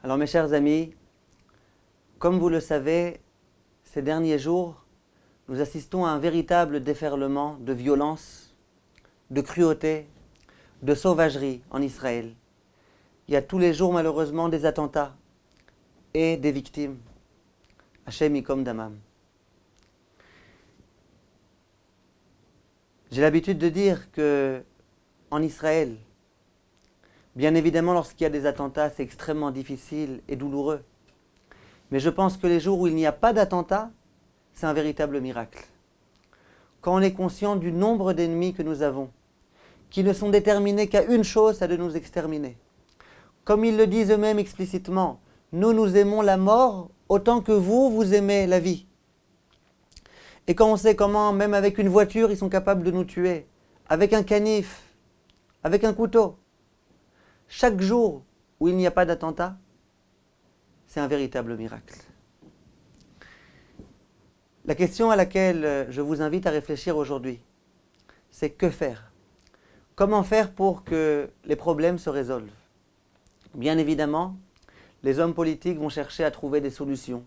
Alors mes chers amis, comme vous le savez, ces derniers jours, nous assistons à un véritable déferlement de violence, de cruauté, de sauvagerie en Israël. Il y a tous les jours malheureusement des attentats et des victimes. Hachem Yikom Damam. J'ai l'habitude de dire que en Israël, bien évidemment lorsqu'il y a des attentats, c'est extrêmement difficile et douloureux. Mais je pense que les jours où il n'y a pas d'attentats, c'est un véritable miracle. Quand on est conscient du nombre d'ennemis que nous avons, qui ne sont déterminés qu'à une chose, c'est de nous exterminer. Comme ils le disent eux-mêmes explicitement, nous aimons la mort autant que vous aimez la vie. Et quand on sait comment, même avec une voiture, ils sont capables de nous tuer, avec un canif, avec un couteau, chaque jour où il n'y a pas d'attentat, c'est un véritable miracle. La question à laquelle je vous invite à réfléchir aujourd'hui, c'est que faire ? Comment faire pour que les problèmes se résolvent ? Bien évidemment, les hommes politiques vont chercher à trouver des solutions,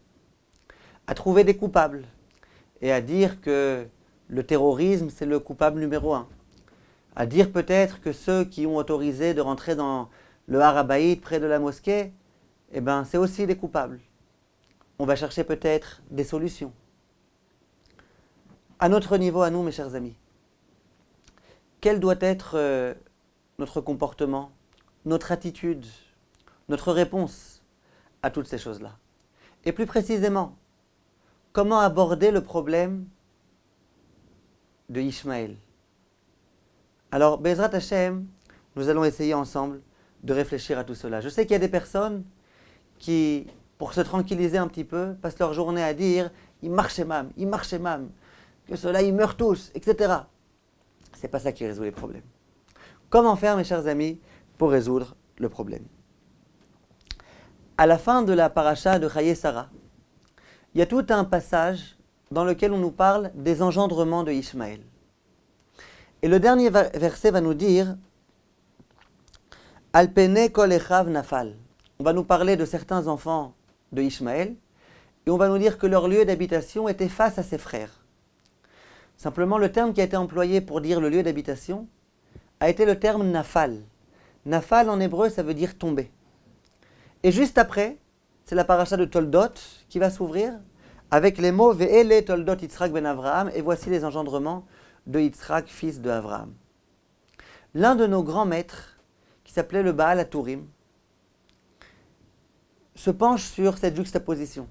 à trouver des coupables, et à dire que le terrorisme, c'est le coupable numéro 1. À dire peut-être que ceux qui ont autorisé de rentrer dans le Har HaBayit près de la mosquée, c'est aussi des coupables. On va chercher peut-être des solutions. À notre niveau, à nous, mes chers amis, quel doit être notre comportement, notre attitude, notre réponse à toutes ces choses-là ? Et plus précisément, comment aborder le problème de Ishmaël ? Alors, Bezrat Hashem, nous allons essayer ensemble de réfléchir à tout cela. Je sais qu'il y a des personnes qui, pour se tranquilliser un petit peu, passent leur journée à dire « il marche mam, que ceux-là ils meurent tous, etc. » C'est pas ça qui résout les problèmes. Comment faire, mes chers amis, pour résoudre le problème ? À la fin de la paracha de Chaye Sarah, il y a tout un passage dans lequel on nous parle des engendrements de Ishmaël. Et le dernier verset va nous dire Alpene kol echav nafal. On va nous parler de certains enfants de Ishmaël et on va nous dire que leur lieu d'habitation était face à ses frères. Simplement, le terme qui a été employé pour dire le lieu d'habitation a été le terme nafal. Nafal en hébreu, ça veut dire tomber. Et juste après, c'est la paracha de Toldot qui va s'ouvrir avec les mots Ve'ele Toldot Yitzhak ben Avraham, et voici les engendrements de Yitzhak, fils de Avraham. L'un de nos grands maîtres, qui s'appelait le Baal HaTurim, se penche sur cette juxtaposition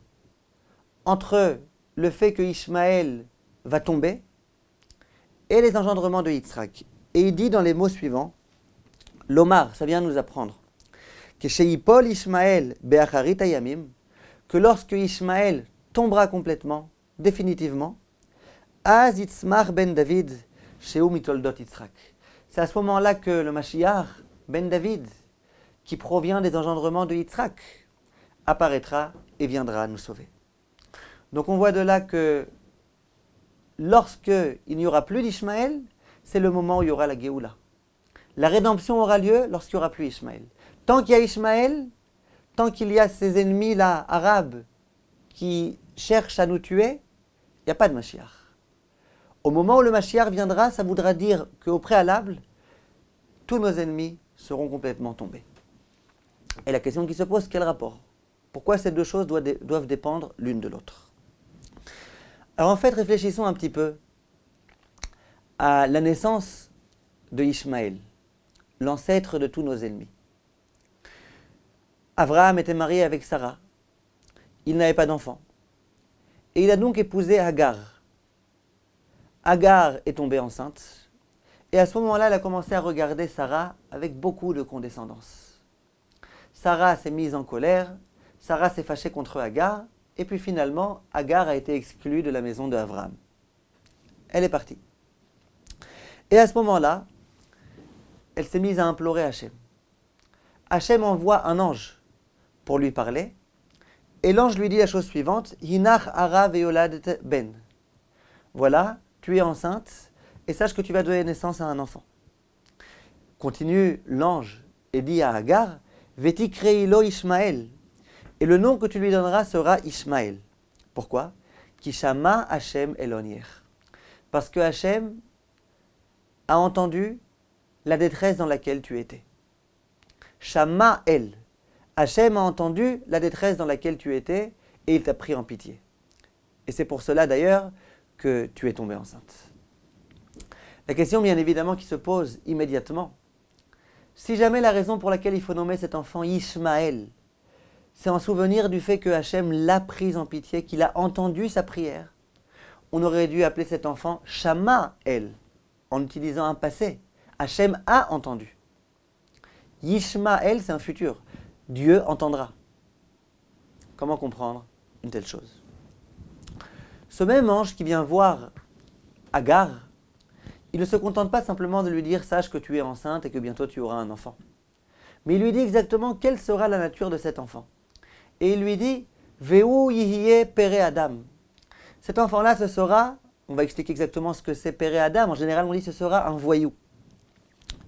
entre le fait que Ishmaël va tomber et les engendrements de Yitzhak. Et il dit dans les mots suivants, l'Omar, ça vient nous apprendre, que chez Yipol Ishmaël be'acharit hayamim, que lorsque Ishmaël tombera complètement, définitivement, Az Yitzmach ben David sheu mitoldot Yitzhak. C'est à ce moment-là que le Mashiach ben David, qui provient des engendrements de Yitzhak, apparaîtra et viendra nous sauver. Donc on voit de là que lorsque il n'y aura plus d'Ishmaël, c'est le moment où il y aura la Géoula. La rédemption aura lieu lorsqu'il n'y aura plus Ishmaël. Tant qu'il y a Ishmaël, tant qu'il y a ces ennemis-là, arabes, qui cherchent à nous tuer, il n'y a pas de Mashiach. Au moment où le Mashiach viendra, ça voudra dire qu'au préalable, tous nos ennemis seront complètement tombés. Et la question qui se pose, quel rapport ? Pourquoi ces deux choses doivent dépendre l'une de l'autre ? Alors en fait, réfléchissons un petit peu à la naissance de Ishmaël, l'ancêtre de tous nos ennemis. Abraham était marié avec Sarah. Il n'avait pas d'enfant. Et il a donc épousé Hagar. Hagar est tombée enceinte. Et à ce moment-là, elle a commencé à regarder Sarah avec beaucoup de condescendance. Sarah s'est mise en colère. Sarah s'est fâchée contre Hagar. Et puis finalement, Hagar a été exclue de la maison de Abraham. Elle est partie. Et à ce moment-là, elle s'est mise à implorer Hachem. Hachem envoie un ange pour lui parler. Et l'ange lui dit la chose suivante, Hinach ara ve'yoladet ben. Voilà, tu es enceinte, et sache que tu vas donner naissance à un enfant. Continue l'ange et dit à Hagar, Vetikreilo Ishmaël. Et le nom que tu lui donneras sera Ishmaël. Pourquoi? Kishama Hashem Elonier. Parce que Hashem a entendu la détresse dans laquelle tu étais. Shama El. Hashem a entendu la détresse dans laquelle tu étais et il t'a pris en pitié. Et c'est pour cela d'ailleurs que tu es tombée enceinte. La question bien évidemment qui se pose immédiatement, si jamais la raison pour laquelle il faut nommer cet enfant Ishmaël, c'est en souvenir du fait que Hashem l'a prise en pitié, qu'il a entendu sa prière, on aurait dû appeler cet enfant Shama-El, en utilisant un passé. Hashem a entendu. Yishmaël, c'est un futur. Dieu entendra. Comment comprendre une telle chose? Ce même ange qui vient voir Agar, il ne se contente pas simplement de lui dire « Sache que tu es enceinte et que bientôt tu auras un enfant ». Mais il lui dit exactement quelle sera la nature de cet enfant. Et il lui dit « Veu yihye pere Adam ». Cet enfant-là, ce sera, on va expliquer exactement ce que c'est pere Adam, en général on dit ce sera un voyou.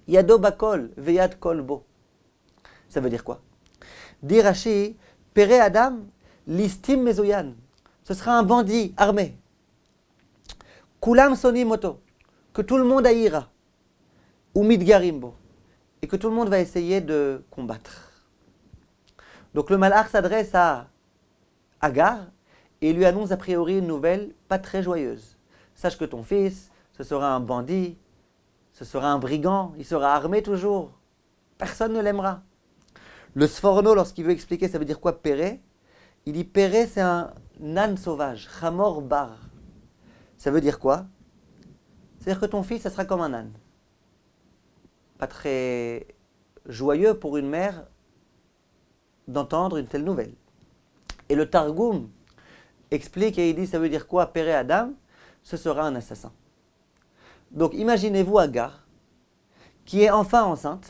Yado bakol, veyad kolbo. Ça veut dire quoi? Dit Rashi, pere Adam, listim mezoyan. Ce sera un bandit armé. Kulam soni moto. Que tout le monde haïra. Ou midgarimbo. Et que tout le monde va essayer de combattre. Donc le malach s'adresse à Agar et lui annonce a priori une nouvelle pas très joyeuse. Sache que ton fils, ce sera un bandit, ce sera un brigand, il sera armé toujours. Personne ne l'aimera. Le Sforno, lorsqu'il veut expliquer ça veut dire quoi péré, il dit péré c'est un âne sauvage, chamor bar. Ça veut dire quoi? C'est-à-dire que ton fils, ça sera comme un âne. Pas très joyeux pour une mère d'entendre une telle nouvelle. Et le Targum explique et il dit, ça veut dire quoi? Péré Adam, ce sera un assassin. Donc imaginez-vous Agar, qui est enfin enceinte.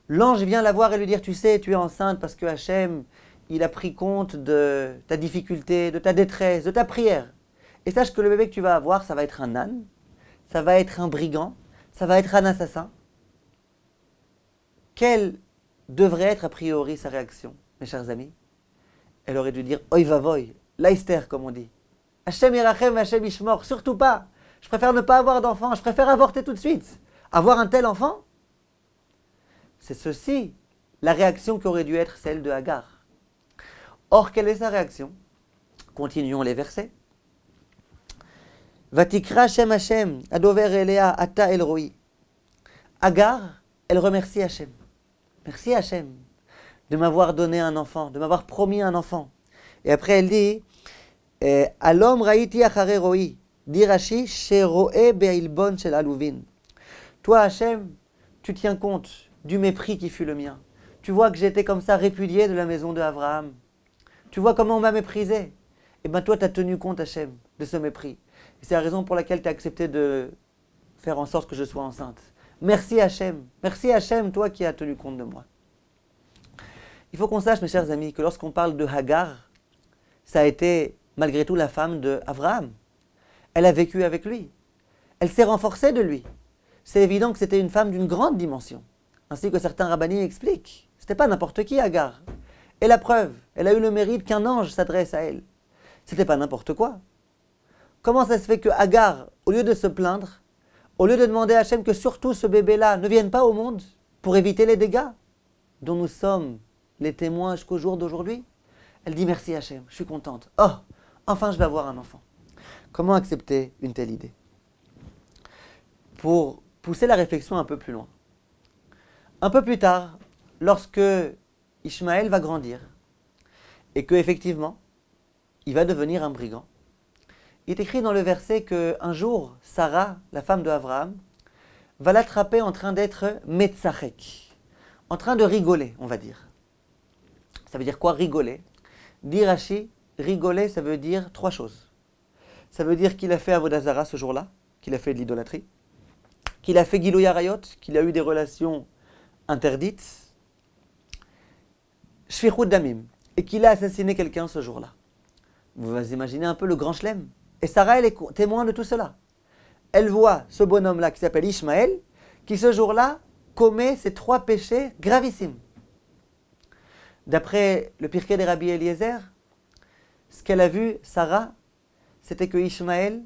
L'ange vient la voir et lui dire, tu sais, tu es enceinte parce que Hachem, il a pris compte de ta difficulté, de ta détresse, de ta prière. Et sache que le bébé que tu vas avoir, ça va être un âne, ça va être un brigand, ça va être un assassin. Quelle devrait être a priori sa réaction, mes chers amis? Elle aurait dû dire « Oy vavoy », l'aister comme on dit. « Hachem irachem, Hachem ishmor », surtout pas. Je préfère ne pas avoir d'enfant, je préfère avorter tout de suite. Avoir un tel enfant? C'est ceci, la réaction qui aurait dû être celle de Agar. Or, quelle est sa réaction? Continuons les versets. Vatikra Shem Hashem, adover elea ata el roi. Agar, elle remercie Hachem. Merci Hachem de m'avoir donné un enfant, de m'avoir promis un enfant. Et après elle dit, Alom raiti achare roi, dit Rashi, sheroe beilbon shel aluvin. Toi Hachem, tu tiens compte du mépris qui fut le mien. Tu vois que j'étais comme ça répudié de la maison de Abraham. Tu vois comment on m'a méprisé. Et bien toi, tu as tenu compte, Hachem, de ce mépris. Et c'est la raison pour laquelle tu as accepté de faire en sorte que je sois enceinte. Merci Hachem. Merci Hachem, toi qui as tenu compte de moi. Il faut qu'on sache, mes chers amis, que lorsqu'on parle de Hagar, ça a été malgré tout la femme d'Abraham. Elle a vécu avec lui. Elle s'est renforcée de lui. C'est évident que c'était une femme d'une grande dimension. Ainsi que certains rabbinim expliquent. C'était pas n'importe qui, Hagar. Et la preuve, elle a eu le mérite qu'un ange s'adresse à elle. C'était pas n'importe quoi. Comment ça se fait que Hagar, au lieu de se plaindre, au lieu de demander à Hachem que surtout ce bébé-là ne vienne pas au monde pour éviter les dégâts dont nous sommes les témoins jusqu'au jour d'aujourd'hui, elle dit merci Hachem, je suis contente. Oh, enfin je vais avoir un enfant. Comment accepter une telle idée? Pour pousser la réflexion un peu plus loin. Un peu plus tard, lorsque Ishmaël va grandir et qu'effectivement, il va devenir un brigand, il est écrit dans le verset qu'un jour, Sarah, la femme de Abraham, va l'attraper en train d'être metzachek, en train de rigoler, on va dire. Ça veut dire quoi rigoler? Dit Rashi, rigoler, ça veut dire trois choses. Ça veut dire qu'il a fait Avodah Zara ce jour-là, qu'il a fait de l'idolâtrie, qu'il a fait Gilouya Arayot, qu'il a eu des relations interdites, Shfichut Damim, et qu'il a assassiné quelqu'un ce jour-là. Vous vous imaginez un peu le grand chelem. Et Sarah, elle est témoin de tout cela. Elle voit ce bonhomme-là qui s'appelle Ishmaël, qui ce jour-là commet ces trois péchés gravissimes. D'après le Pirkei des Rabbi Eliezer, ce qu'elle a vu, Sarah, c'était que Ishmaël,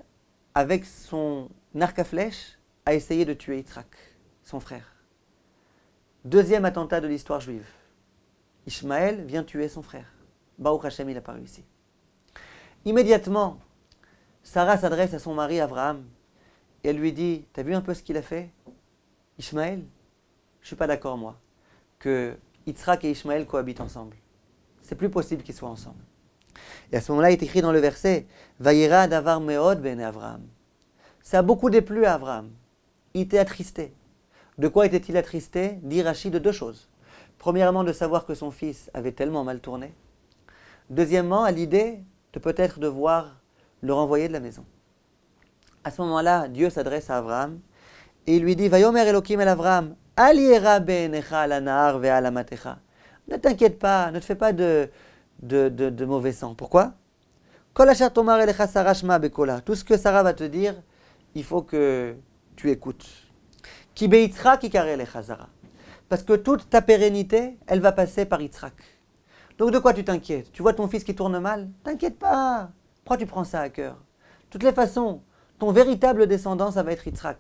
avec son arc à flèche, a essayé de tuer Yitzhak, son frère. Deuxième attentat de l'histoire juive. Ishmaël vient tuer son frère. Baruch Hashem, il n'a pas réussi. Immédiatement, Sarah s'adresse à son mari Abraham et elle lui dit, t'as vu un peu ce qu'il a fait, Ishmaël? Je ne suis pas d'accord, moi, que Yitzhak et Ishmaël cohabitent ensemble. C'est plus possible qu'ils soient ensemble. Et à ce moment-là, il est écrit dans le verset, Vayera davar meod ben Avraham. Ça a beaucoup déplu à Abraham. Il était attristé. De quoi était-il attristé? Dit Rachi, de deux choses. Premièrement, de savoir que son fils avait tellement mal tourné. Deuxièmement, à l'idée de peut-être devoir le renvoyer de la maison. À ce moment-là, Dieu s'adresse à Abraham et il lui dit, Vayomer Elokim el Avraham, Al yera be'enecha ala nahar ve'ala matecha. Ne t'inquiète pas, ne te fais pas de mauvais sang. Pourquoi? Kol asher tomar elecha Sarah shma bekola. Tout ce que Sarah va te dire, il faut que tu écoutes. Ki be'itzrak ikare elecha Sarah. Parce que toute ta pérennité, elle va passer par Yitzhak. Donc de quoi tu t'inquiètes? Tu vois ton fils qui tourne mal? T'inquiète pas. Pourquoi tu prends ça à cœur? De toutes les façons, ton véritable descendant, ça va être Yitzhak.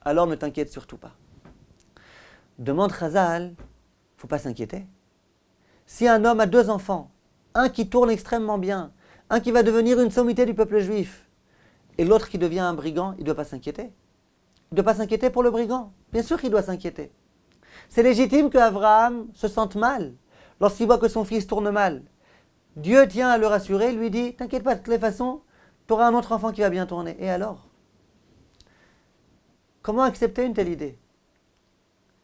Alors ne t'inquiète surtout pas. Demande Chazal, faut pas s'inquiéter. Si un homme a deux enfants, un qui tourne extrêmement bien, un qui va devenir une sommité du peuple juif, et l'autre qui devient un brigand, il ne doit pas s'inquiéter. Il ne doit pas s'inquiéter pour le brigand. Bien sûr qu'il doit s'inquiéter. C'est légitime qu'Abraham se sente mal lorsqu'il voit que son fils tourne mal. Dieu tient à le rassurer, lui dit, t'inquiète pas, de toutes les façons, tu auras un autre enfant qui va bien tourner. Et alors? Comment accepter une telle idée?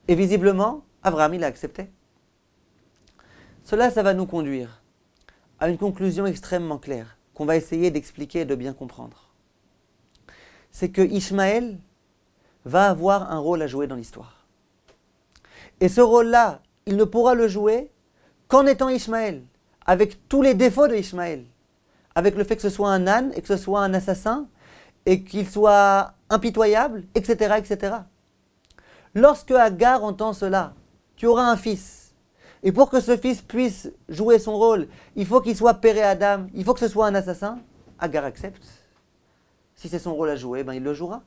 Et visiblement, Abraham, il a accepté. Cela, ça va nous conduire à une conclusion extrêmement claire, qu'on va essayer d'expliquer et de bien comprendre. C'est que Ishmaël va avoir un rôle à jouer dans l'histoire. Et ce rôle-là, il ne pourra le jouer qu'en étant Ishmaël, avec tous les défauts de Ishmaël, avec le fait que ce soit un âne et que ce soit un assassin, et qu'il soit impitoyable, etc., etc. Lorsque Agar entend cela, tu auras un fils, et pour que ce fils puisse jouer son rôle, il faut qu'il soit père et Adam, il faut que ce soit un assassin, Agar accepte. Si c'est son rôle à jouer, ben il le jouera.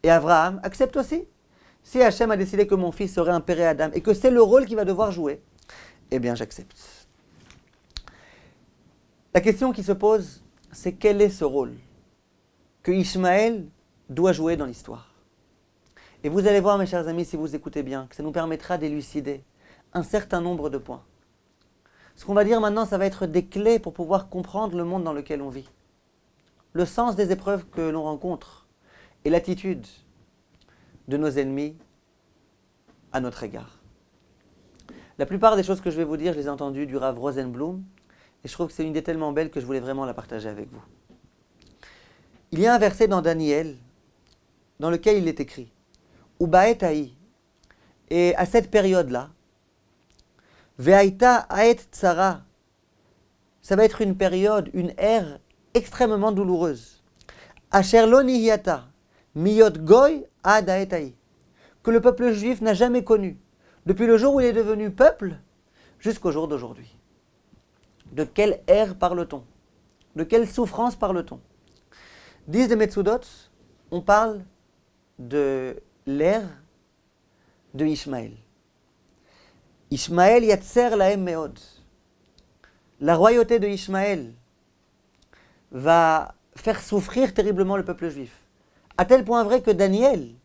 Et Abraham accepte aussi. Si Hachem a décidé que mon fils serait un père et Adam, et que c'est le rôle qu'il va devoir jouer, eh bien j'accepte. La question qui se pose, c'est quel est ce rôle que Ishmaël doit jouer dans l'histoire? Et vous allez voir, mes chers amis, si vous écoutez bien, que ça nous permettra d'élucider un certain nombre de points. Ce qu'on va dire maintenant, ça va être des clés pour pouvoir comprendre le monde dans lequel on vit. Le sens des épreuves que l'on rencontre et l'attitude de nos ennemis à notre égard. La plupart des choses que je vais vous dire, je les ai entendues du Rav Rosenblum, et je trouve que c'est une idée tellement belle que je voulais vraiment la partager avec vous. Il y a un verset dans Daniel dans lequel il est écrit Ubaet haï, et à cette période-là, Ve'aïta haet tsara, ça va être une période, une ère extrêmement douloureuse. Asher lo nihiata, miyot goy ad haet haï, que le peuple juif n'a jamais connu, depuis le jour où il est devenu peuple jusqu'au jour d'aujourd'hui. De quelle ère parle-t-on? De quelle souffrance parle-t-on? Disent les Metsudot, on parle de l'ère de Ishmaël. Ishmaël yatser lahem meod. La royauté de Ishmaël va faire souffrir terriblement le peuple juif. À tel point vrai que Daniel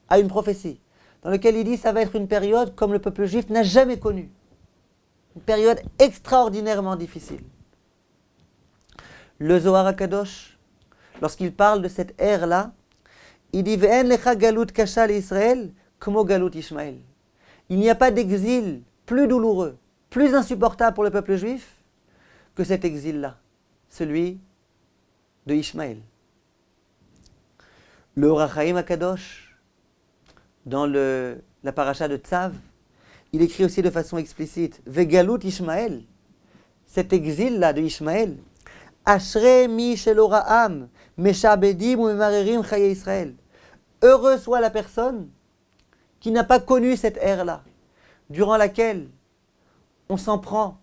a une prophétie dans laquelle il dit que ça va être une période comme le peuple juif n'a jamais connue. Une période extraordinairement difficile. Le Zohar HaKadosh, lorsqu'il parle de cette ère-là, il dit Ve'en lecha galut kasha l'Israël kmo galut Ishmaël. Il n'y a pas d'exil plus douloureux, plus insupportable pour le peuple juif que cet exil-là, celui de Ishmaël. Le Or HaChaim HaKadosh, dans la paracha de Tzav, il écrit aussi de façon explicite Vegalut Ishmaël, cet exil-là de Ishmaël, Ashre mi sheloraam, meshabedim ou memarerim chaye Israël. Heureux soit la personne qui n'a pas connu cette ère-là, durant laquelle on s'en prend,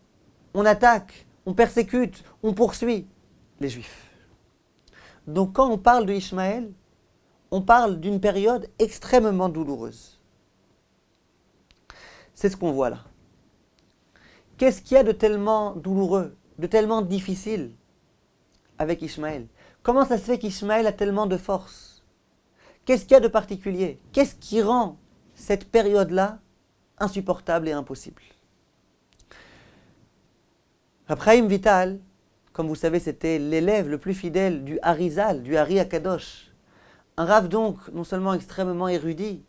on attaque, on persécute, on poursuit les Juifs. Donc quand on parle de Ishmaël, on parle d'une période extrêmement douloureuse. C'est ce qu'on voit là. Qu'est-ce qu'il y a de tellement douloureux, de tellement difficile avec Ishmaël? Comment ça se fait qu'Ishmaël a tellement de force? Qu'est-ce qu'il y a de particulier? Qu'est-ce qui rend cette période-là insupportable et impossible? Rab Chaim Vital, comme vous savez, c'était l'élève le plus fidèle du Harizal, du Hari Akadosh. Un Rav donc, non seulement extrêmement érudit,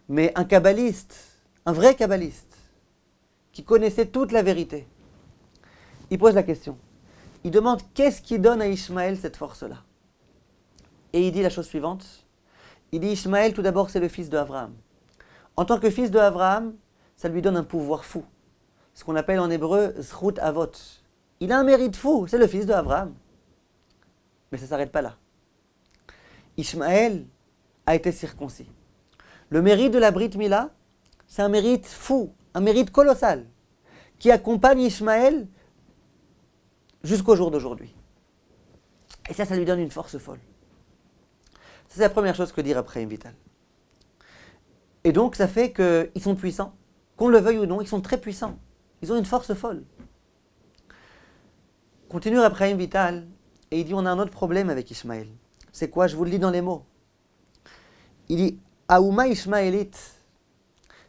mais un kabbaliste, un vrai kabbaliste, qui connaissait toute la vérité. Il pose la question. Il demande qu'est-ce qui donne à Ishmaël cette force-là? Et il dit la chose suivante. Il dit Ishmaël, tout d'abord, c'est le fils de Abraham. En tant que fils de Abraham, ça lui donne un pouvoir fou. Ce qu'on appelle en hébreu Zchut Avot. Il a un mérite fou, c'est le fils de Abraham. Mais ça ne s'arrête pas là. Ishmaël a été circoncis. Le mérite de la Brit Mila, c'est un mérite fou, un mérite colossal, qui accompagne Ishmaël jusqu'au jour d'aujourd'hui. Et ça lui donne une force folle. C'est la première chose que dit Rab Chaim Vital. Et donc ça fait qu'ils sont puissants. Qu'on le veuille ou non, ils sont très puissants. Ils ont une force folle. Continue Rab Chaim Vital, et il dit on a un autre problème avec Ishmaël. C'est quoi? Je vous le lis dans les mots. Il dit Aouma Ishmaélite,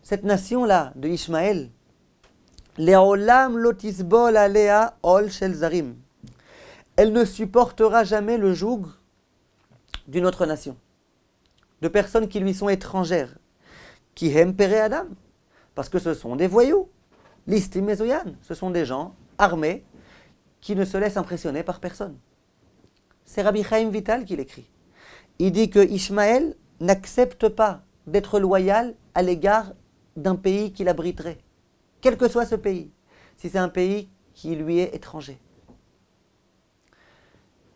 cette nation-là de Ishmaël, Le'olam lotisbol alea ol shel zarim, elle ne supportera jamais le joug d'une autre nation, de personnes qui lui sont étrangères, qui hem pere adam, parce que ce sont des voyous, listim mezoyan, ce sont des gens armés qui ne se laissent impressionner par personne. C'est Rabbi Chaim Vital qui l'écrit. Il dit que Ishmaël n'accepte pas d'être loyal à l'égard d'un pays qu'il abriterait, quel que soit ce pays, si c'est un pays qui lui est étranger.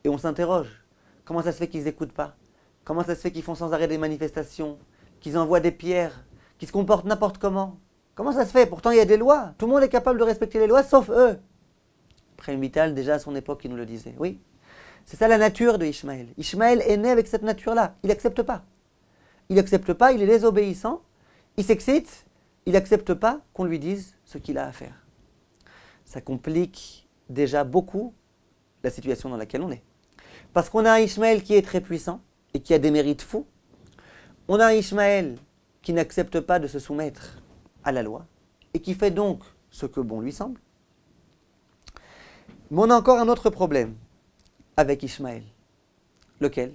Et on s'interroge, comment ça se fait qu'ils n'écoutent pas? Comment ça se fait qu'ils font sans arrêt des manifestations, qu'ils envoient des pierres, qu'ils se comportent n'importe comment? Comment ça se fait? Pourtant il y a des lois, tout le monde est capable de respecter les lois, sauf eux. Chaim Vital, déjà à son époque, il nous le disait. Oui, c'est ça la nature de Ishmaël. Ishmaël est né avec cette nature-là, il n'accepte pas. Il n'accepte pas, il est désobéissant, il s'excite, il n'accepte pas qu'on lui dise ce qu'il a à faire. Ça complique déjà beaucoup la situation dans laquelle on est. Parce qu'on a un Ishmaël qui est très puissant et qui a des mérites fous. On a un Ishmaël qui n'accepte pas de se soumettre à la loi et qui fait donc ce que bon lui semble. Mais on a encore un autre problème avec Ishmaël. Lequel?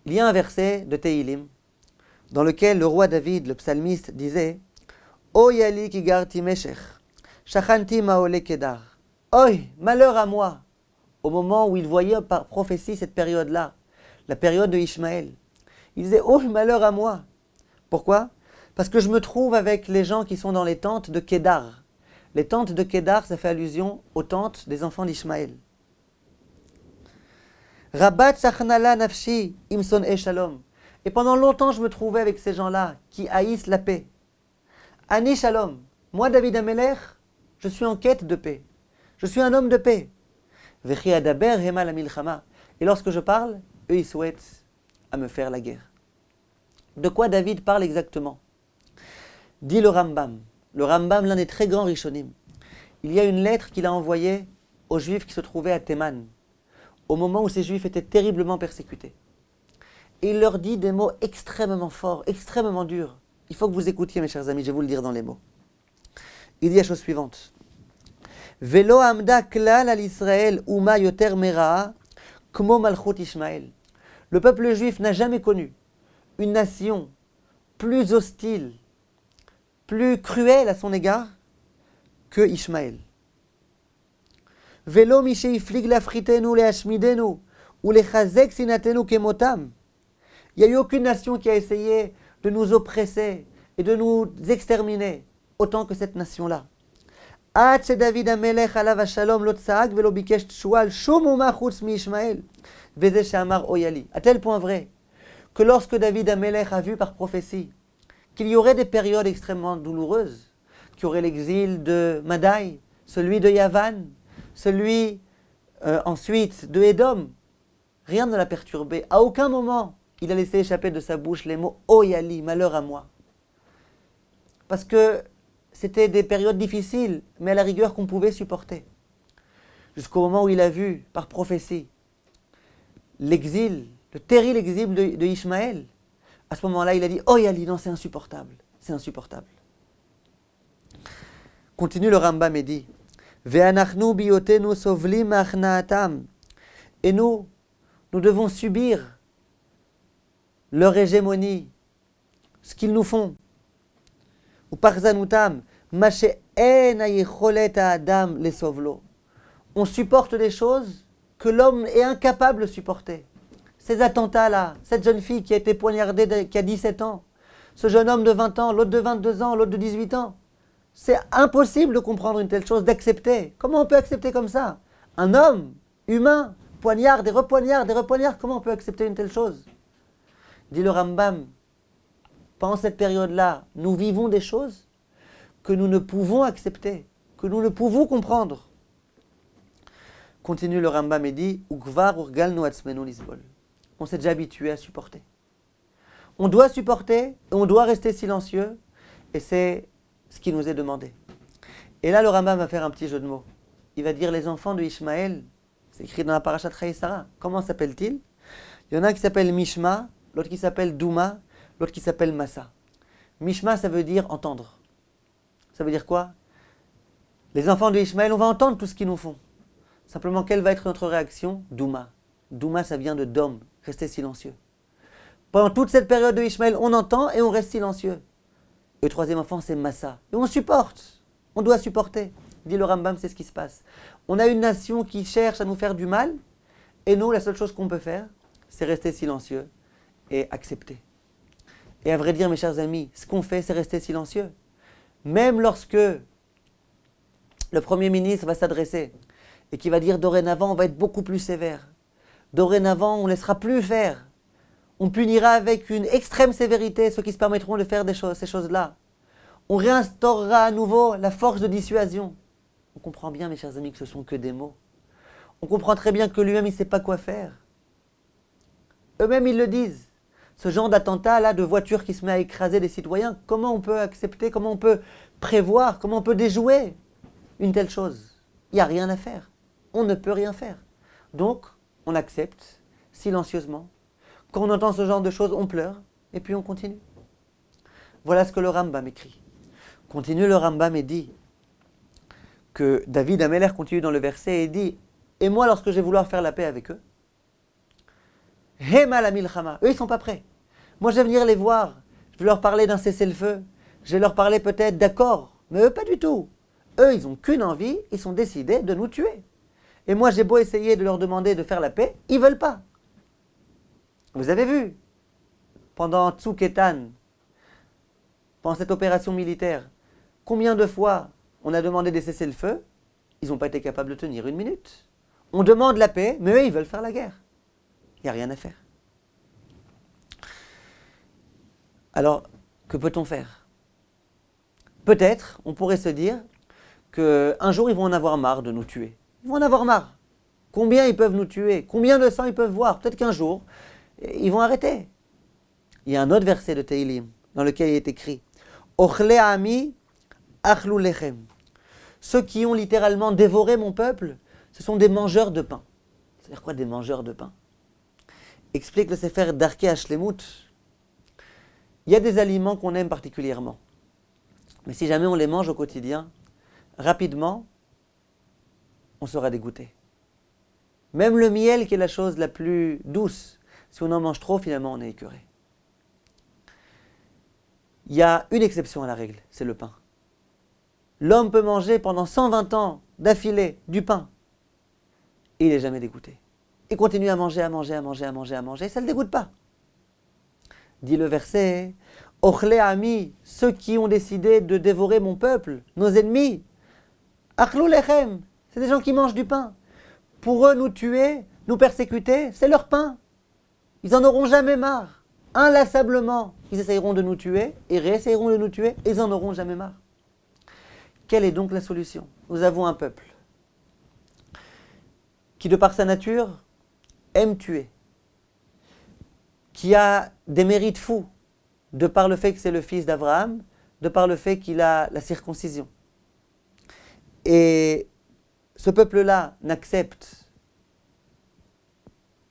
Il y a un verset de Tehilim dans lequel le roi David, le psalmiste, disait O yali ki garti meshech, shachanti maole kedar. Oi, malheur à moi! Au moment où il voyait par prophétie cette période-là, la période de Ishmaël, il disait Oh, malheur à moi! Pourquoi? Parce que je me trouve avec les gens qui sont dans les tentes de Kedar. Les tentes de Kedar, ça fait allusion aux tentes des enfants d'Ishmaël. Rabat shachnala nafshi imson e shalom. Et pendant longtemps, je me trouvais avec ces gens-là qui haïssent la paix. Ani shalom. Moi, David Amelech, je suis en quête de paix. Je suis un homme de paix. Vechi adaber hema la milchama. Et lorsque je parle, eux, ils souhaitent à me faire la guerre. De quoi David parle exactement? Dit le Rambam. Le Rambam, l'un des très grands Rishonim. Il y a une lettre qu'il a envoyée aux Juifs qui se trouvaient à Théman, au moment où ces Juifs étaient terriblement persécutés. Et il leur dit des mots extrêmement forts, extrêmement durs. Il faut que vous écoutiez, mes chers amis, je vais vous le dire dans les mots. Il dit la chose suivante. Velo amda klal al Israël uma yoter mera kmo malchut Ishmael. Le peuple juif n'a jamais connu une nation plus hostile, plus cruelle à son égard que Ishmaël. Velo mi sheiflig lafritenu leashmidenu ou lechazek sinatenu kemotam. Il n'y a eu aucune nation qui a essayé de nous oppresser et de nous exterminer autant que cette nation-là. À tel point vrai que lorsque David Amelech a vu par prophétie qu'il y aurait des périodes extrêmement douloureuses, qu'il y aurait l'exil de Madaï, celui de Yavan, celui ensuite de Édom. Rien ne l'a perturbé. À aucun moment, il a laissé échapper de sa bouche les mots « Oyali », malheur à moi. Parce que c'était des périodes difficiles, mais à la rigueur qu'on pouvait supporter. Jusqu'au moment où il a vu, par prophétie, l'exil, le terrible exil de Ishmaël. À ce moment-là, il a dit « Oyali », non, c'est insupportable. C'est insupportable. Continue le Rambam et dit « Ve'anachnu biyotenu sovlim achnaatam » Et nous devons subir leur hégémonie, ce qu'ils nous font. Ou parzanutam, mache en ayecholet adam les sovlo. On supporte des choses que l'homme est incapable de supporter. Ces attentats-là, cette jeune fille qui a été poignardée qui a 17 ans, ce jeune homme de 20 ans, l'autre de 22 ans, l'autre de 18 ans. C'est impossible de comprendre une telle chose, d'accepter. Comment on peut accepter comme ça? Un homme humain poignarde et repoignarde, comment on peut accepter une telle chose? Dit le Rambam, pendant cette période-là, nous vivons des choses que nous ne pouvons accepter, que nous ne pouvons comprendre. Continue le Rambam et dit Ukvar urgalnu atzmenu lisbol. On s'est déjà habitué à supporter. On doit supporter, et on doit rester silencieux, et c'est ce qui nous est demandé. Et là, le Rambam va faire un petit jeu de mots. Il va dire les enfants de Ishmaël, c'est écrit dans la parashat Chayesara. Comment s'appellent-ils? Il y en a un qui s'appelle Mishma, l'autre qui s'appelle Douma, l'autre qui s'appelle Massa. Mishma, ça veut dire entendre. Ça veut dire quoi? Les enfants de Ishmaël, on va entendre tout ce qu'ils nous font. Simplement, quelle va être notre réaction? Douma. Douma, ça vient de Dom, rester silencieux. Pendant toute cette période de Ishmaël, on entend et on reste silencieux. Et le troisième enfant, c'est Massa. Et on supporte. On doit supporter. Dit le Rambam, c'est ce qui se passe. On a une nation qui cherche à nous faire du mal, et nous, la seule chose qu'on peut faire, c'est rester silencieux et accepter. Et à vrai dire, mes chers amis, ce qu'on fait, c'est rester silencieux. Même lorsque le Premier ministre va s'adresser et qui va dire dorénavant, on va être beaucoup plus sévère. Dorénavant, on ne laissera plus faire. On punira avec une extrême sévérité ceux qui se permettront de faire ces choses-là. On réinstaurera à nouveau la force de dissuasion. On comprend bien, mes chers amis, que ce ne sont que des mots. On comprend très bien que lui-même, il ne sait pas quoi faire. Eux-mêmes, ils le disent. Ce genre d'attentat-là, de voiture qui se met à écraser des citoyens, comment on peut accepter, comment on peut prévoir, comment on peut déjouer une telle chose? Il n'y a rien à faire. On ne peut rien faire. Donc, on accepte silencieusement. Quand on entend ce genre de choses, on pleure et puis on continue. Voilà ce que le Rambam écrit. Continue le Rambam et dit que David Améler continue dans le verset et dit « Et moi, lorsque je vais vouloir faire la paix avec eux, Hema la milchama, eux ils sont pas prêts. Moi je vais venir les voir, je vais leur parler d'un cessez-le-feu, je vais leur parler peut-être d'accord, mais eux pas du tout. Eux ils ont qu'une envie, ils sont décidés de nous tuer. Et moi j'ai beau essayer de leur demander de faire la paix, ils veulent pas. Vous avez vu, pendant Tsuketan, pendant cette opération militaire, combien de fois on a demandé des cessez-le-feu, ils n'ont pas été capables de tenir une minute. On demande la paix, mais eux ils veulent faire la guerre. Il n'y a rien à faire. Alors, que peut-on faire? Peut-être, on pourrait se dire qu'un jour, ils vont en avoir marre de nous tuer. Ils vont en avoir marre. Combien ils peuvent nous tuer? Combien de sang ils peuvent voir? Peut-être qu'un jour, ils vont arrêter. Il y a un autre verset de Teilim dans lequel il est écrit « Ochle ami achlu lechem » Ceux qui ont littéralement dévoré mon peuple, ce sont des mangeurs de pain. C'est-à-dire quoi, des mangeurs de pain? Explique le Sefer Darkei Hashlemut. Il y a des aliments qu'on aime particulièrement. Mais si jamais on les mange au quotidien, rapidement, on sera dégoûté. Même le miel, qui est la chose la plus douce, si on en mange trop, finalement, on est écœuré. Il y a une exception à la règle, c'est le pain. L'homme peut manger pendant 120 ans d'affilée du pain, et il n'est jamais dégoûté. Il continue à manger, ça ne le dégoûte pas. Dit le verset, « Ochle ami, ceux qui ont décidé de dévorer mon peuple, nos ennemis, achlou lechem, c'est des gens qui mangent du pain. Pour eux, nous tuer, nous persécuter, c'est leur pain. Ils n'en auront jamais marre. Inlassablement, ils essayeront de nous tuer, et réessayeront de nous tuer, et ils n'en auront jamais marre. » Quelle est donc la solution? Nous avons un peuple qui, de par sa nature, aime tuer, qui a des mérites fous, de par le fait que c'est le fils d'Abraham, de par le fait qu'il a la circoncision. Et ce peuple-là n'accepte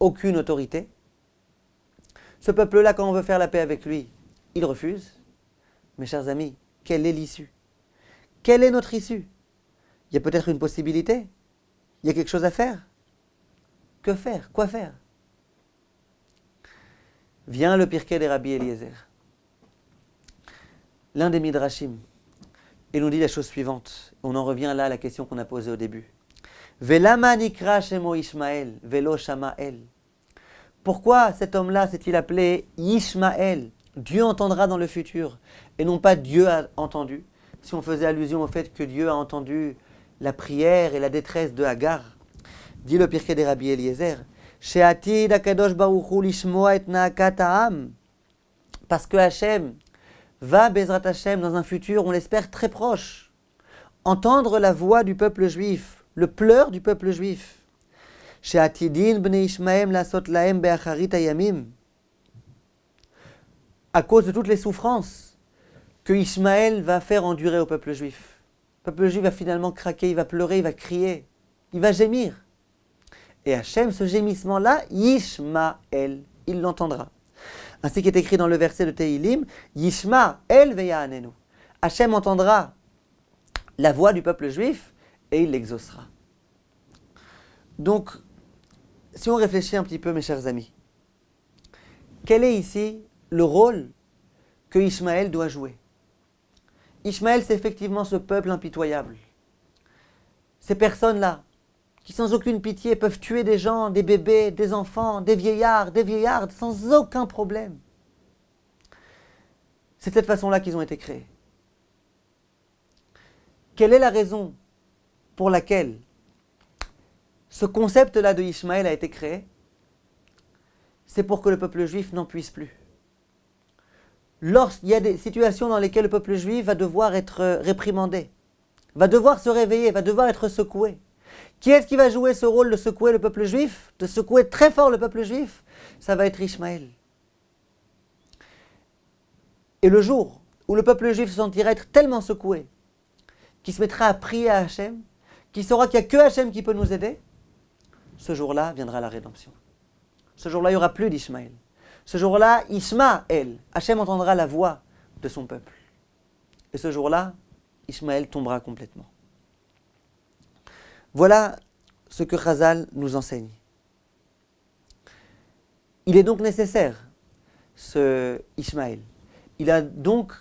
aucune autorité. Ce peuple-là, quand on veut faire la paix avec lui, il refuse. Mes chers amis, quelle est l'issue? Quelle est notre issue? Il y a peut-être une possibilité. Il y a quelque chose à faire. Que faire? Quoi faire? Vient le Pirkei des Rabbi Eliezer, l'un des Midrashim, et nous dit la chose suivante. On en revient là à la question qu'on a posée au début. Velama nikra shemo Ishmael, velo Shamael. Pourquoi cet homme-là s'est-il appelé Ishmael? Dieu entendra dans le futur, et non pas Dieu a entendu. Si on faisait allusion au fait que Dieu a entendu la prière et la détresse de Hagar, dit le Pirkei des Rabbi Eliezer, She'atid HaKadosh Baruch Hu lishmoa et na'akat ha'am, parce que Hachem va, Bezrat Hachem, dans un futur, on l'espère très proche, entendre la voix du peuple juif, le pleur du peuple juif. She'atidin bnei Ishmael lasot lahem be'acharit hayamim, à cause de toutes les souffrances que Ishmaël va faire endurer au peuple juif. Le peuple juif va finalement craquer, il va pleurer, il va crier, il va gémir. Et Hachem, ce gémissement-là, Ishmaël, il l'entendra. Ainsi qu'est écrit dans le verset de Tehilim, Yishmaël veya'anenu. Hachem entendra la voix du peuple juif et il l'exaucera. Donc, si on réfléchit un petit peu, mes chers amis, quel est ici le rôle que Ishmaël doit jouer? Ishmaël, c'est effectivement ce peuple impitoyable. Ces personnes-là, qui sans aucune pitié peuvent tuer des gens, des bébés, des enfants, des vieillardes, sans aucun problème. C'est de cette façon-là qu'ils ont été créés. Quelle est la raison pour laquelle ce concept-là de Ishmaël a été créé? C'est pour que le peuple juif n'en puisse plus. Lorsqu'il y a des situations dans lesquelles le peuple juif va devoir être réprimandé, va devoir se réveiller, va devoir être secoué. Qui est-ce qui va jouer ce rôle de secouer le peuple juif, de secouer très fort le peuple juif? Ça va être Ishmaël. Et le jour où le peuple juif se sentira être tellement secoué, qu'il se mettra à prier à Hachem, qu'il saura qu'il n'y a que Hachem qui peut nous aider, ce jour-là viendra la rédemption. Ce jour-là, il n'y aura plus d'Ishmaël. Ce jour-là, Ishmaël, Hachem entendra la voix de son peuple. Et ce jour-là, Ishmaël tombera complètement. Voilà ce que Chazal nous enseigne. Il est donc nécessaire, ce Ishmaël. Il a donc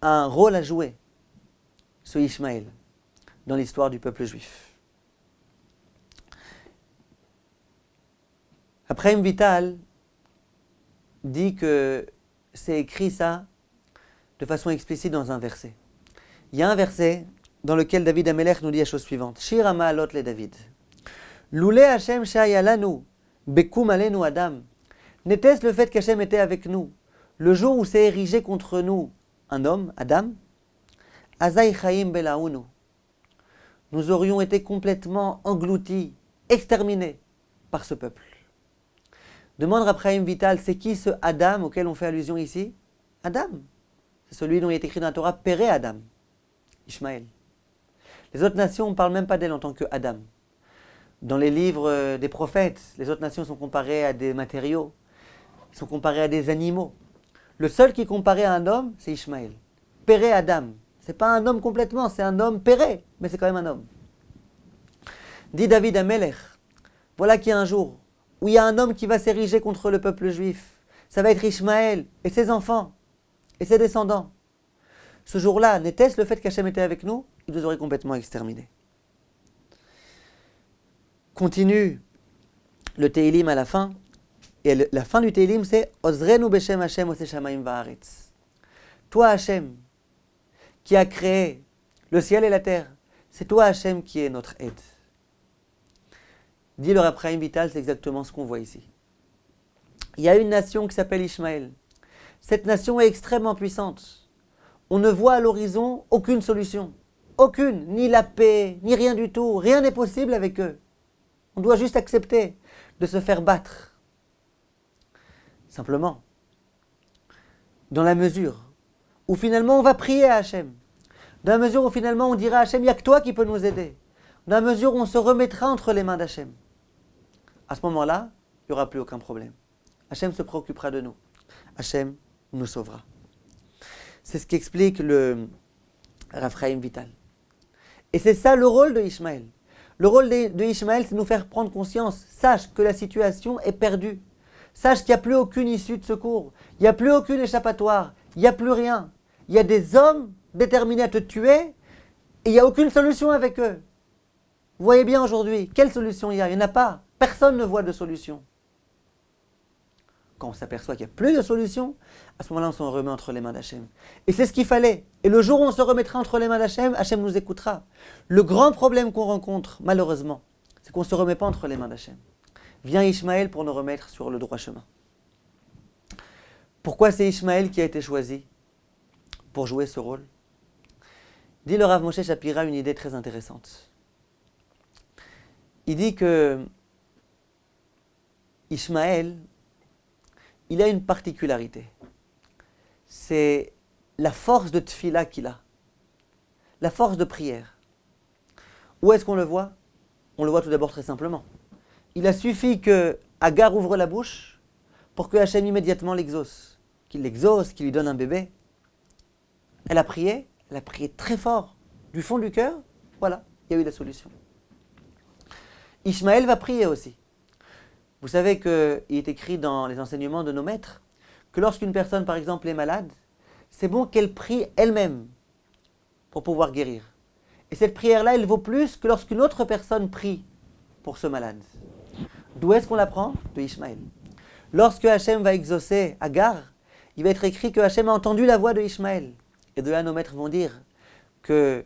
un rôle à jouer, ce Ishmaël, dans l'histoire du peuple juif. Après, Vital dit que c'est écrit ça de façon explicite dans un verset. Il y a un verset dans lequel David Amelech nous dit la chose suivante. Shir ha'ma'alot le David. Loulé Hashem she'haya lanu, bekum alenu Adam. N'était-ce le fait qu'Hachem était avec nous, le jour où s'est érigé contre nous un homme, Adam? Azai chayim belaunu. Nous aurions été complètement engloutis, exterminés par ce peuple. Demande Abraham Vital, c'est qui ce Adam auquel on fait allusion ici? Adam. C'est celui dont il est écrit dans la Torah, Péré Adam, Ishmaël. Les autres nations, on ne parle même pas d'elle en tant que Adam. Dans les livres des prophètes, les autres nations sont comparées à des matériaux, ils sont comparés à des animaux. Le seul qui est comparé à un homme, c'est Ishmaël. Péré Adam. C'est pas un homme complètement, c'est un homme péré, mais c'est quand même un homme. Dit David Amelech, voilà qu'il y a un jour où il y a un homme qui va s'ériger contre le peuple juif. Ça va être Ishmaël et ses enfants et ses descendants. Ce jour-là, n'était-ce le fait qu'Hachem était avec nous? Il nous aurait complètement exterminés. Continue le Tehilim à la fin. Et la fin du Tehilim, c'est Ozrenu beshem Hashem oseh shamayim va'aretz. Toi, Hachem, qui a créé le ciel et la terre, c'est toi, Hachem, qui est notre aide. Dit le Rav Chaim Vital, c'est exactement ce qu'on voit ici. Il y a une nation qui s'appelle Ishmaël. Cette nation est extrêmement puissante. on ne voit à l'horizon aucune solution. Aucune, ni la paix, ni rien du tout. Rien n'est possible avec eux. On doit juste accepter de se faire battre. Simplement, dans la mesure où finalement on va prier à Hachem, dans la mesure où finalement on dira à Hachem, il n'y a que toi qui peux nous aider, dans la mesure où on se remettra entre les mains d'Hachem, à ce moment-là, il n'y aura plus aucun problème. Hachem se préoccupera de nous. Hachem nous sauvera. C'est ce qu'explique le Rav Chaim Vital. Et c'est ça le rôle de Ishmaël. Le rôle de Ishmaël, c'est de nous faire prendre conscience. Sache que la situation est perdue. Sache qu'il n'y a plus aucune issue de secours. Il n'y a plus aucune échappatoire. Il n'y a plus rien. Il y a des hommes déterminés à te tuer et il n'y a aucune solution avec eux. Vous voyez bien aujourd'hui, quelle solution il y a? Il n'y en a pas. Personne ne voit de solution. Quand on s'aperçoit qu'il n'y a plus de solution, à ce moment-là, on se remet entre les mains d'Hachem. Et c'est ce qu'il fallait. Et le jour où on se remettra entre les mains d'Hachem, Hachem nous écoutera. Le grand problème qu'on rencontre, malheureusement, c'est qu'on ne se remet pas entre les mains d'Hachem. Vient Ishmaël pour nous remettre sur le droit chemin. Pourquoi c'est Ishmaël qui a été choisi pour jouer ce rôle? Dit le Rav Moshe Shapira une idée très intéressante. Il dit que Ishmaël, il a une particularité. C'est la force de tfila qu'il a. La force de prière. Où est-ce qu'on le voit? On le voit tout d'abord très simplement. Il a suffi que Agar ouvre la bouche pour que Hachem immédiatement l'exauce. Qu'il l'exauce, qu'il lui donne un bébé. Elle a prié très fort, du fond du cœur. Voilà, il y a eu la solution. Ishmaël va prier aussi. Vous savez qu'il est écrit dans les enseignements de nos maîtres que lorsqu'une personne, par exemple, est malade, c'est bon qu'elle prie elle-même pour pouvoir guérir. Et cette prière-là, elle vaut plus que lorsqu'une autre personne prie pour ce malade. D'où est-ce qu'on l'apprend? De Ishmaël. Lorsque Hachem va exaucer Agar, il va être écrit que Hachem a entendu la voix de Ishmaël. Et de là, nos maîtres vont dire que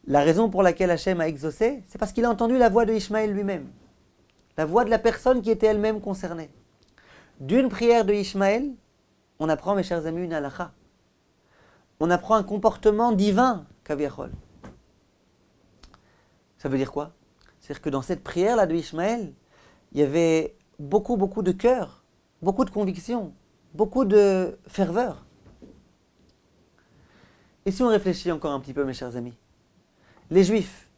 la raison pour laquelle Hachem a exaucé, c'est parce qu'il a entendu la voix de Ishmaël lui-même. La voix de la personne qui était elle-même concernée. D'une prière de Ishmaël, on apprend, mes chers amis, une halakha. On apprend un comportement divin, kaviachol. Ça veut dire quoi? C'est-à-dire que dans cette prière-là de Ishmaël, il y avait beaucoup de cœur, beaucoup de conviction, beaucoup de ferveur. Et si on réfléchit encore un petit peu, mes chers amis, les Juifs,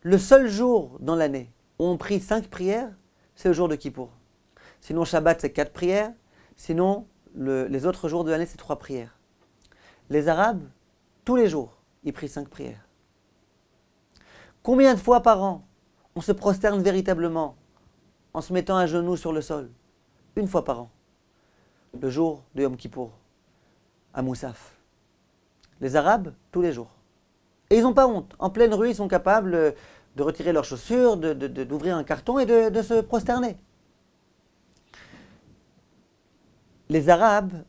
le seul jour dans l'année où on prie 5 prières, c'est le jour de Kippour. Sinon, Shabbat, c'est 4 prières. Sinon, les autres jours de l'année, c'est 3 prières. Les Arabes, tous les jours, ils prient 5 prières. Combien de fois par an on se prosterne véritablement en se mettant à genoux sur le sol? Une fois par an. Le jour de Yom Kippour, à Moussaf. Les Arabes, tous les jours. Et ils n'ont pas honte. En pleine rue, ils sont capables de retirer leurs chaussures, d'ouvrir un carton et de se prosterner. Les Arabes,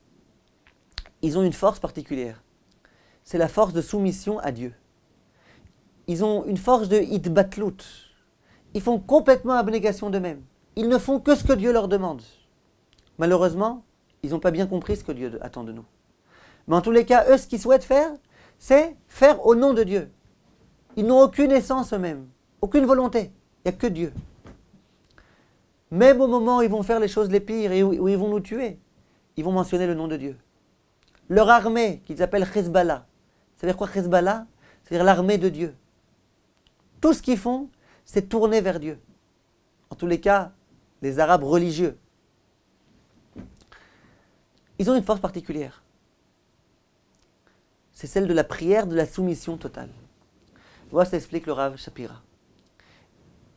ils ont une force particulière. C'est la force de soumission à Dieu. Ils ont une force de hitbatlout. Ils font complètement abnégation d'eux-mêmes. Ils ne font que ce que Dieu leur demande. Malheureusement, ils n'ont pas bien compris ce que Dieu attend de nous. Mais en tous les cas, eux, ce qu'ils souhaitent faire, c'est faire au nom de Dieu. Ils n'ont aucune essence eux-mêmes, aucune volonté. Il n'y a que Dieu. Même au moment où ils vont faire les choses les pires et où ils vont nous tuer, ils vont mentionner le nom de Dieu. Leur armée, qu'ils appellent Hezbollah. Ça veut dire quoi Hezbollah? C'est-à-dire l'armée de Dieu. Tout ce qu'ils font, c'est tourner vers Dieu. En tous les cas, les Arabes religieux. Ils ont une force particulière. C'est celle de la prière, de la soumission totale. Voilà, ça explique le Rav Shapira.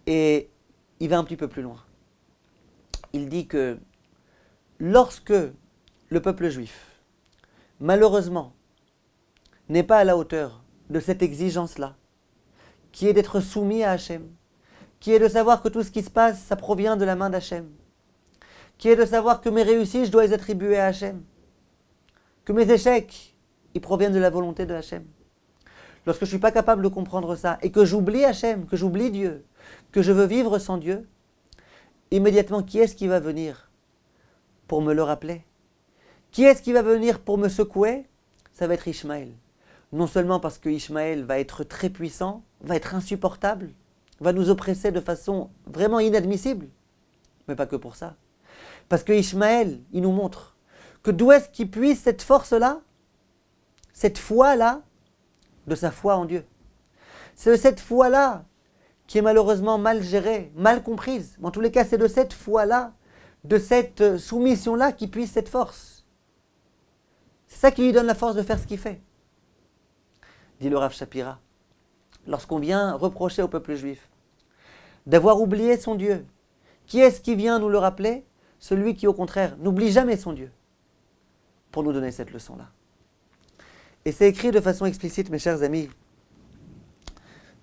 Et il va un petit peu plus loin. Il dit que lorsque le peuple juif, malheureusement, n'est pas à la hauteur de cette exigence-là, qui est d'être soumis à Hachem, qui est de savoir que tout ce qui se passe, ça provient de la main d'Hachem, qui est de savoir que mes réussites, je dois les attribuer à Hachem, que mes échecs, ils proviennent de la volonté de Hachem. Lorsque je ne suis pas capable de comprendre ça, et que j'oublie Hachem, que j'oublie Dieu, que je veux vivre sans Dieu, immédiatement, qui est-ce qui va venir pour me le rappeler? Qui est-ce qui va venir pour me secouer? ça va être Ishmaël. Non seulement parce que Ishmaël va être très puissant, va être insupportable, va nous oppresser de façon vraiment inadmissible, mais pas que pour ça. Parce que Ishmaël, il nous montre que d'où est-ce qu'il puise cette force-là, cette foi-là, de sa foi en Dieu. C'est de cette foi-là qui est malheureusement mal gérée, mal comprise. Mais en tous les cas, c'est de cette foi-là, de cette soumission-là qui puise cette force. C'est ça qui lui donne la force de faire ce qu'il fait. Dit le Rav Shapira, lorsqu'on vient reprocher au peuple juif d'avoir oublié son Dieu, qui est-ce qui vient nous le rappeler? Celui qui, au contraire, n'oublie jamais son Dieu, pour nous donner cette leçon-là. Et c'est écrit de façon explicite, mes chers amis,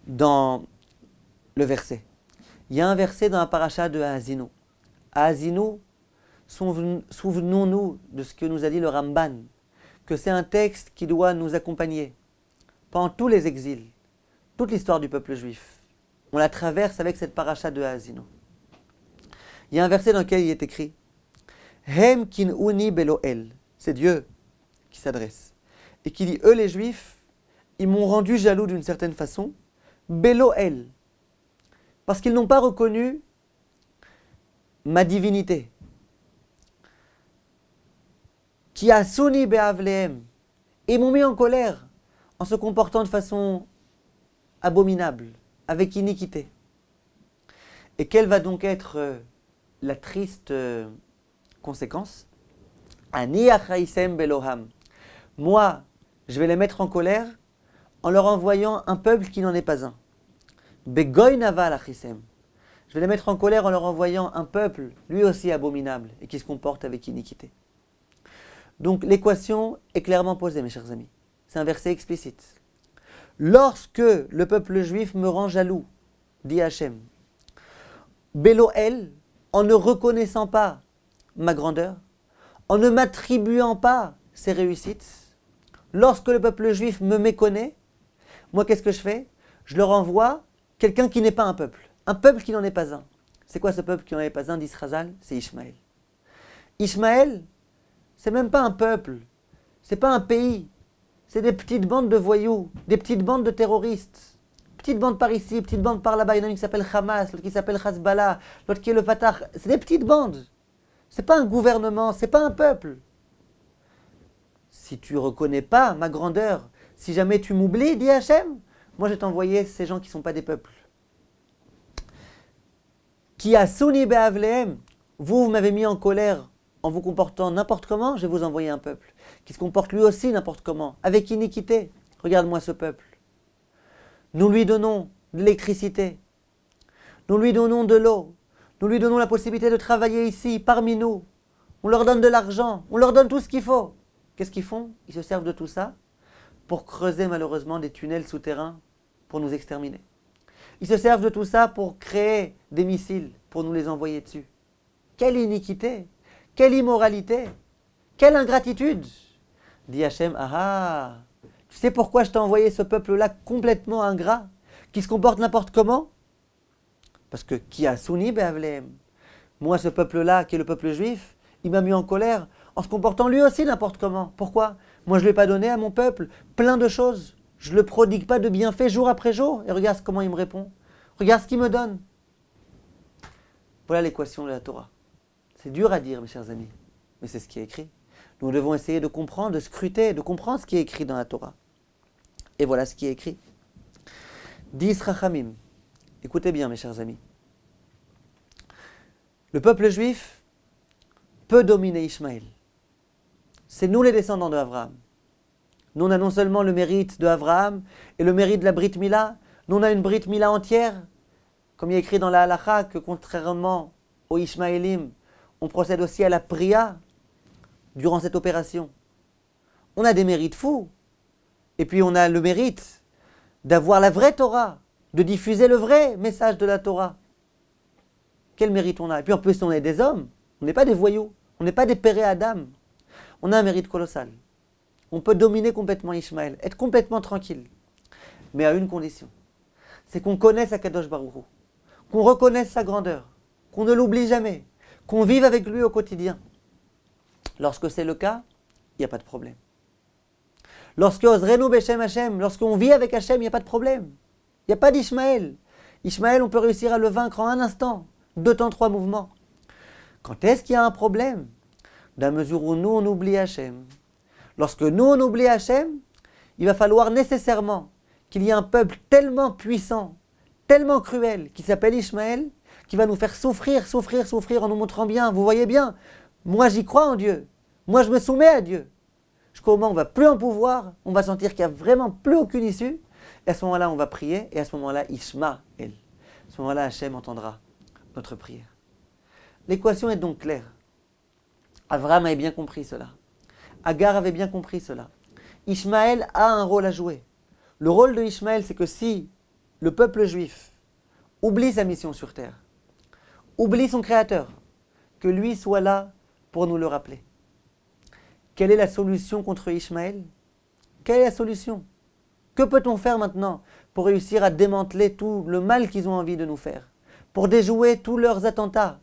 dans le verset. Il y a un verset dans la paracha de Haazinu. Haazinu, souvenons-nous de ce que nous a dit le Ramban, que c'est un texte qui doit nous accompagner pendant tous les exils, toute l'histoire du peuple juif. On la traverse avec cette paracha de Haazinu. Il y a un verset dans lequel il est écrit Hem kin'uni beloel. C'est Dieu qui s'adresse. Et qui dit, eux les Juifs, ils m'ont rendu jaloux d'une certaine façon, beloel. Parce qu'ils n'ont pas reconnu ma divinité. Qui a suni be'avlehem. Et ils m'ont mis en colère en se comportant de façon abominable, avec iniquité. Et quelle va donc être la triste conséquence? Ani achaïsem beloham. Moi, je vais les mettre en colère en leur envoyant un peuple qui n'en est pas un. Begoy naval achisem. Je vais les mettre en colère en leur envoyant un peuple, lui aussi abominable, et qui se comporte avec iniquité. Donc l'équation est clairement posée, mes chers amis. C'est un verset explicite. Lorsque le peuple juif me rend jaloux, dit Hachem, Beloel, en ne reconnaissant pas ma grandeur, en ne m'attribuant pas ses réussites, lorsque le peuple juif me méconnaît, moi qu'est-ce que je fais? Je leur envoie quelqu'un qui n'est pas un peuple qui n'en est pas un. C'est quoi ce peuple qui n'en est pas un d'Israël? C'est Ishmaël. Ishmaël, c'est même pas un peuple, c'est pas un pays, c'est des petites bandes de voyous, des petites bandes de terroristes. Petite bande par ici, petite bande par là-bas, il y en a une qui s'appelle Hamas, l'autre qui s'appelle Hezbollah, l'autre qui est le Fatah. C'est des petites bandes. C'est pas un gouvernement, c'est pas un peuple. Si tu reconnais pas ma grandeur, si jamais tu m'oublies, dit Hachem, moi je vais t'envoyer ces gens qui ne sont pas des peuples. Qui a souni be'avlehem, vous m'avez mis en colère en vous comportant n'importe comment, je vais vous envoyer un peuple qui se comporte lui aussi n'importe comment, avec iniquité. Regarde-moi ce peuple. Nous lui donnons de l'électricité, nous lui donnons de l'eau, nous lui donnons la possibilité de travailler ici, parmi nous. On leur donne de l'argent, on leur donne tout ce qu'il faut. Qu'est-ce qu'ils font? Ils se servent de tout ça pour creuser malheureusement des tunnels souterrains pour nous exterminer. Ils se servent de tout ça pour créer des missiles, pour nous les envoyer dessus. Quelle iniquité, quelle immoralité, quelle ingratitude! Dit Hachem, ah, tu sais pourquoi je t'ai envoyé ce peuple-là complètement ingrat, qui se comporte n'importe comment? Parce que qui a souni be'avlehem. Moi, ce peuple-là, qui est le peuple juif, il m'a mis en colère en se comportant lui aussi n'importe comment. Pourquoi? Moi, je ne lui ai pas donné à mon peuple plein de choses. Je ne le prodigue pas de bienfaits jour après jour. Et regarde comment il me répond. Regarde ce qu'il me donne. Voilà l'équation de la Torah. C'est dur à dire, mes chers amis, mais c'est ce qui est écrit. Nous devons essayer de comprendre, de scruter, de comprendre ce qui est écrit dans la Torah. Et voilà ce qui est écrit. Dis Rachamim. Écoutez bien, mes chers amis. Le peuple juif peut dominer Ishmaël. C'est nous les descendants de Abraham. Nous, on a non seulement le mérite de Abraham et le mérite de la Brit Mila, nous, on a une Brit Mila entière, comme il est écrit dans la Halakha, que contrairement aux Ishmaélim, on procède aussi à la priya durant cette opération. On a des mérites fous. Et puis on a le mérite d'avoir la vraie Torah, de diffuser le vrai message de la Torah. Quel mérite on a? Et puis en plus, on est des hommes, on n'est pas des voyous, on n'est pas des pérés Adam. On a un mérite colossal. On peut dominer complètement Ishmaël, être complètement tranquille. Mais à une condition, c'est qu'on connaisse Akadosh Baruch Hu, qu'on reconnaisse sa grandeur, qu'on ne l'oublie jamais, qu'on vive avec lui au quotidien. Lorsque c'est le cas, il n'y a pas de problème. Lorsque Ozrenu Beshem Hashem, lorsqu'on vit avec Hashem, il n'y a pas de problème. Il n'y a pas d'Ishmaël. Ishmaël, on peut réussir à le vaincre en un instant. 2 temps, 3 mouvements. Quand est-ce qu'il y a un problème? Dans la mesure où nous, on oublie Hashem. Lorsque nous, on oublie Hashem, il va falloir nécessairement qu'il y ait un peuple tellement puissant, tellement cruel, qui s'appelle Ishmaël, qui va nous faire souffrir, souffrir, souffrir en nous montrant bien. Vous voyez bien, moi j'y crois en Dieu. Moi je me soumets à Dieu. Jusqu'au moment où on ne va plus en pouvoir, on va sentir qu'il n'y a vraiment plus aucune issue. Et à ce moment-là, on va prier. Et à ce moment-là, Ishmaël. À ce moment-là, Hachem entendra notre prière. L'équation est donc claire. Abraham avait bien compris cela. Agar avait bien compris cela. Ishmaël a un rôle à jouer. Le rôle de Ishmaël, c'est que si le peuple juif oublie sa mission sur terre, oublie son créateur, que lui soit là pour nous le rappeler. Quelle est la solution contre Ishmaël? Quelle est la solution? Que peut-on faire maintenant pour réussir à démanteler tout le mal qu'ils ont envie de nous faire? Pour déjouer tous leurs attentats?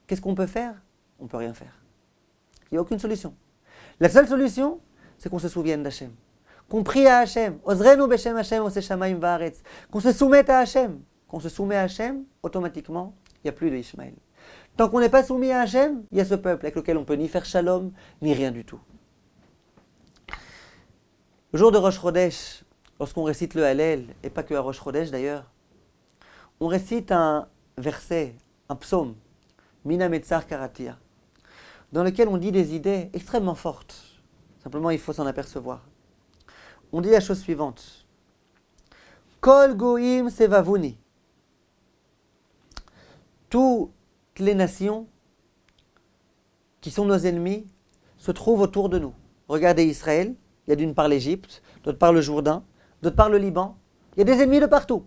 Qu'est-ce qu'on peut faire? On ne peut rien faire. Il n'y a aucune solution. La seule solution, c'est qu'on se souvienne d'Hachem. Qu'on prie à Hachem. Ozrenu Beshem Hashem Ose Shamayim Vaaretz. Qu'on se soumette à Hachem. Qu'on se soumet à Hachem, automatiquement, il n'y a plus de Ishmaël. Tant qu'on n'est pas soumis à Hachem, il y a ce peuple avec lequel on ne peut ni faire shalom, ni rien du tout. Le jour de Rosh Chodesh, lorsqu'on récite le Hallel, et pas que à Rosh Chodesh d'ailleurs, on récite un verset, un psaume, Mina Metzar Karatia, dans lequel on dit des idées extrêmement fortes. Simplement, il faut s'en apercevoir. On dit la chose suivante. Kol Goïm Sevavuni. Toutes les nations qui sont nos ennemis se trouvent autour de nous. Regardez Israël, il y a d'une part l'Égypte, d'autre part le Jourdain, d'autre part le Liban. Il y a des ennemis de partout.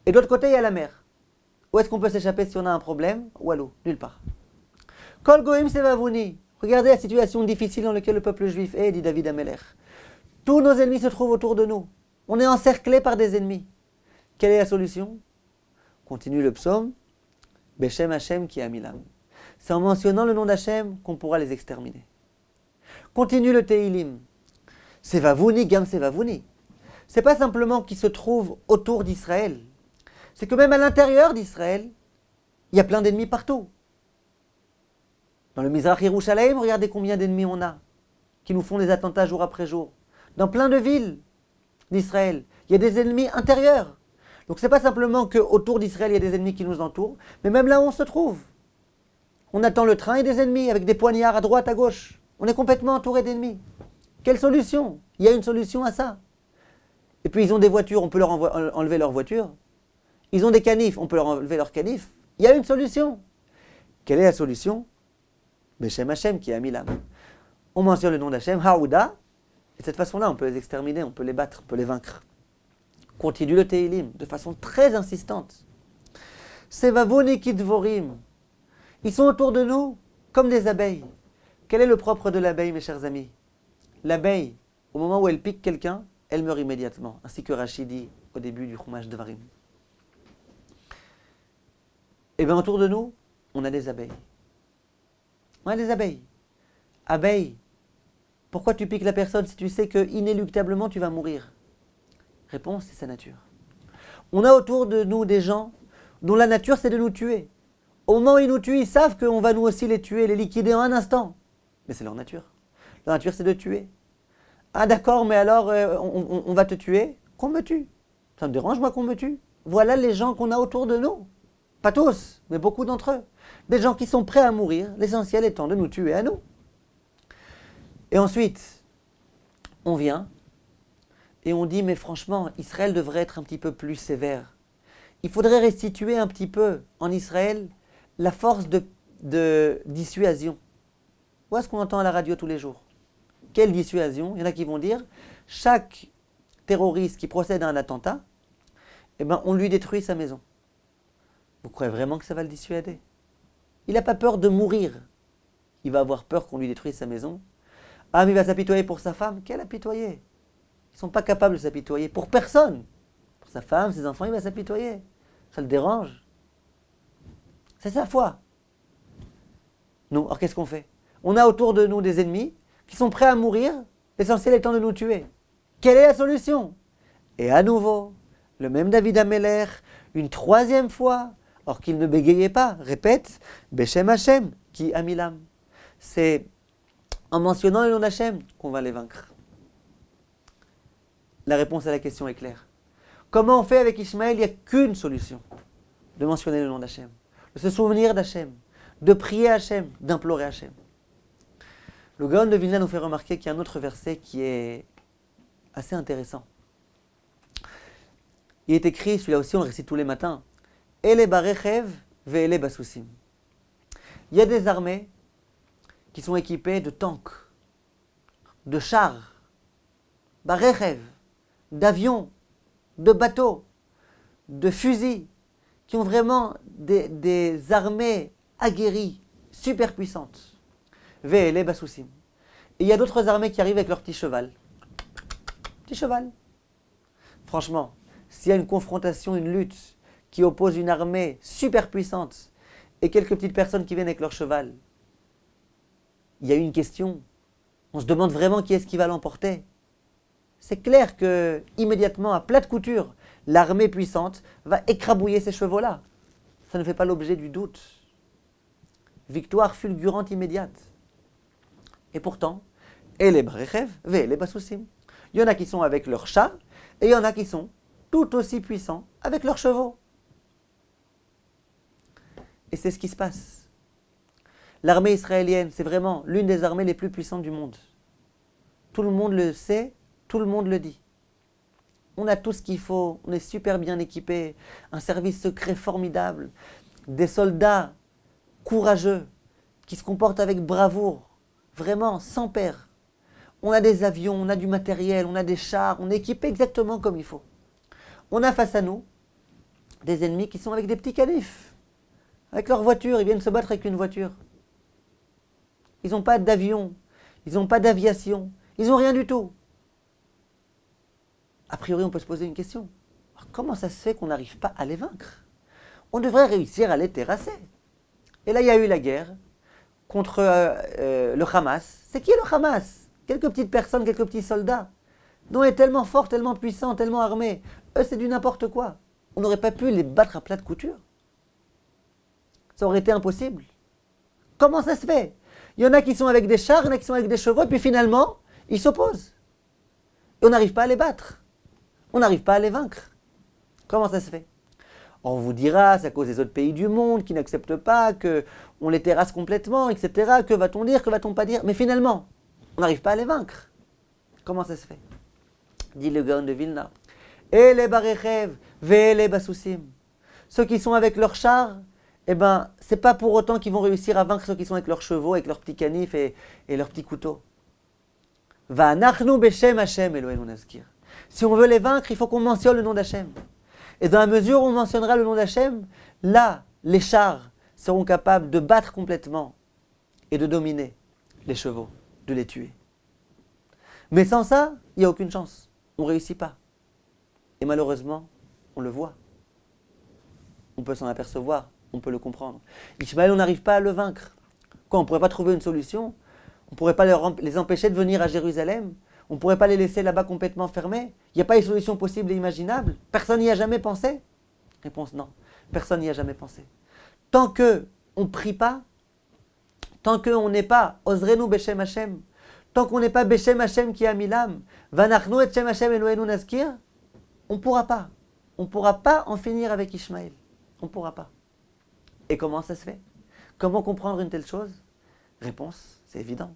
Et de l'autre côté, il y a la mer. Où est-ce qu'on peut s'échapper si on a un problème? Ou à l'eau? Nulle part. Kol Goïm Sevavuni. Regardez la situation difficile dans laquelle le peuple juif est, dit David Amelech. Tous nos ennemis se trouvent autour de nous. On est encerclés par des ennemis. Quelle est la solution? Continue le psaume. Beshem Hashem ki amilam. C'est en mentionnant le nom d'Hachem qu'on pourra les exterminer. Continue le Teilim. Sevavuni gam sevavuni. C'est pas simplement qu'ils se trouvent autour d'Israël. C'est que même à l'intérieur d'Israël, il y a plein d'ennemis partout. Dans le Mizrach Yerushalayim, regardez combien d'ennemis on a, qui nous font des attentats jour après jour. Dans plein de villes d'Israël, il y a des ennemis intérieurs. Donc c'est pas simplement qu'autour d'Israël, il y a des ennemis qui nous entourent, mais même là où on se trouve. On attend le train et des ennemis, avec des poignards à droite, à gauche. On est complètement entouré d'ennemis. Quelle solution? Il y a une solution à ça. Et puis ils ont des voitures, on peut leur enlever leurs voitures. Ils ont des canifs, on peut leur enlever leurs canifs. Il y a une solution. Quelle est la solution? Beshem Hashem qui a mis l'âme. On mentionne le nom d'Hachem, Haouda, et de cette façon-là, on peut les exterminer, on peut les battre, on peut les vaincre. Continue le Teilim de façon très insistante. Sevavoni Kidvorim. Ils sont autour de nous comme des abeilles. Quel est le propre de l'abeille, mes chers amis? L'abeille, au moment où elle pique quelqu'un, elle meurt immédiatement, ainsi que Rachid dit au début du Chumash Devarim. Et bien autour de nous, on a des abeilles. On a des abeilles. Abeille, pourquoi tu piques la personne si tu sais que inéluctablement tu vas mourir? Réponse, c'est sa nature. On a autour de nous des gens dont la nature c'est de nous tuer. Au moment où ils nous tuent, ils savent qu'on va nous aussi les tuer, les liquider en un instant. Mais c'est leur nature. Leur nature c'est de tuer. Ah d'accord, mais alors on va te tuer? Qu'on me tue. Ça me dérange moi qu'on me tue. Voilà les gens qu'on a autour de nous. Pas tous, mais beaucoup d'entre eux. Des gens qui sont prêts à mourir, l'essentiel étant de nous tuer à nous. Et ensuite, on vient et on dit, mais franchement, Israël devrait être un petit peu plus sévère. Il faudrait restituer un petit peu en Israël la force de dissuasion. Voilà ce qu'on entend à la radio tous les jours. Quelle dissuasion? Il y en a qui vont dire, chaque terroriste qui procède à un attentat, eh ben, on lui détruit sa maison. Vous croyez vraiment que ça va le dissuader? Il n'a pas peur de mourir. Il va avoir peur qu'on lui détruise sa maison. Ah, mais il va s'apitoyer pour sa femme. Quel apitoyer? Ils ne sont pas capables de s'apitoyer pour personne. Pour sa femme, ses enfants, il va s'apitoyer. Ça le dérange. C'est sa foi. Non, alors qu'est-ce qu'on fait? On a autour de nous des ennemis qui sont prêts à mourir, l'essentiel étant de nous tuer. Quelle est la solution? Et à nouveau, le même David Ameller, une troisième fois, or qu'il ne bégayait pas, répète, Beshem Hashem, qui Amilam. C'est en mentionnant le nom d'Hachem qu'on va les vaincre. La réponse à la question est claire. Comment on fait avec Ishmaël? Il n'y a qu'une solution. De mentionner le nom d'Hachem, de se souvenir d'Hachem, de prier Hachem, d'implorer Hachem. Le Gaon de Vilna nous fait remarquer qu'il y a un autre verset qui est assez intéressant. Il est écrit, celui-là aussi on le récite tous les matins, Ele barechev ve'ele basusim. Il y a des armées qui sont équipées de tanks, de chars, barechev, d'avions, de bateaux, de fusils, qui ont vraiment des armées aguerries, super puissantes. Ve'ele basusim. Et il y a d'autres armées qui arrivent avec leur petit cheval. Petit cheval. Franchement, s'il y a une confrontation, une lutte qui oppose une armée super puissante et quelques petites personnes qui viennent avec leur cheval, il y a eu une question. On se demande vraiment qui est-ce qui va l'emporter. C'est clair que, immédiatement, à plat de couture, l'armée puissante va écrabouiller ces chevaux-là. Ça ne fait pas l'objet du doute. Victoire fulgurante immédiate. Et pourtant, Ele barechev ve'ele basusim. Il y en a qui sont avec leurs chats, et il y en a qui sont tout aussi puissants avec leurs chevaux. Et c'est ce qui se passe. L'armée israélienne, c'est vraiment l'une des armées les plus puissantes du monde. Tout le monde le sait, tout le monde le dit. On a tout ce qu'il faut, on est super bien équipés, un service secret formidable, des soldats courageux, qui se comportent avec bravoure, vraiment sans peur. On a des avions, on a du matériel, on a des chars, on est équipé exactement comme il faut. On a face à nous des ennemis qui sont avec des petits canifs, avec leur voiture, ils viennent se battre avec une voiture. Ils n'ont pas d'avion, ils n'ont pas d'aviation, ils n'ont rien du tout. A priori, on peut se poser une question. Alors, comment ça se fait qu'on n'arrive pas à les vaincre? On devrait réussir à les terrasser. Et là, il y a eu la guerre contre le Hamas. C'est qui le Hamas? Quelques petites personnes, quelques petits soldats. Nous, on est tellement forts, tellement puissants, tellement armés. Eux, c'est du n'importe quoi. On n'aurait pas pu les battre à plat de couture. Ça aurait été impossible. Comment ça se fait? Il y en a qui sont avec des chars, il y en a qui sont avec des chevaux, et puis finalement, ils s'opposent. Et on n'arrive pas à les battre. On n'arrive pas à les vaincre. Comment ça se fait? On vous dira, c'est à cause des autres pays du monde qui n'acceptent pas, qu'on les terrasse complètement, etc. Que va-t-on dire, que va-t-on pas dire? Mais finalement, on n'arrive pas à les vaincre. Comment ça se fait? Dit le Gaon de Vilna. Ele barechev ve'ele basusim. Ceux qui sont avec leurs chars, eh ben, c'est pas pour autant qu'ils vont réussir à vaincre ceux qui sont avec leurs chevaux, avec leurs petits canifs et leurs petits couteaux. Va'anachnu beshem Hashem Eloheinu nazkir. Si on veut les vaincre, il faut qu'on mentionne le nom d'Hachem. Et dans la mesure où on mentionnera le nom d'Hachem, là, les chars seront capables de battre complètement et de dominer les chevaux, de les tuer. Mais sans ça, il n'y a aucune chance. On ne réussit pas. Et malheureusement, on le voit. On peut s'en apercevoir, on peut le comprendre. Ishmaël, on n'arrive pas à le vaincre. Quoi, on ne pourrait pas trouver une solution? On ne pourrait pas les empêcher de venir à Jérusalem? On ne pourrait pas les laisser là-bas complètement fermés? Il n'y a pas une solution possible et imaginable? Personne n'y a jamais pensé? Réponse non. Personne n'y a jamais pensé. Tant qu'on ne prie pas, tant qu'on n'est pas Ozrenu Beshem Hashem, tant qu'on n'est pas Beshem Hashem qui a mis l'âme, Vanachnu et Shem Hashem Eloheinu nazkir, on ne pourra pas. On ne pourra pas en finir avec Ishmaël. On ne pourra pas. Et comment ça se fait? Comment comprendre une telle chose? Réponse, c'est évident.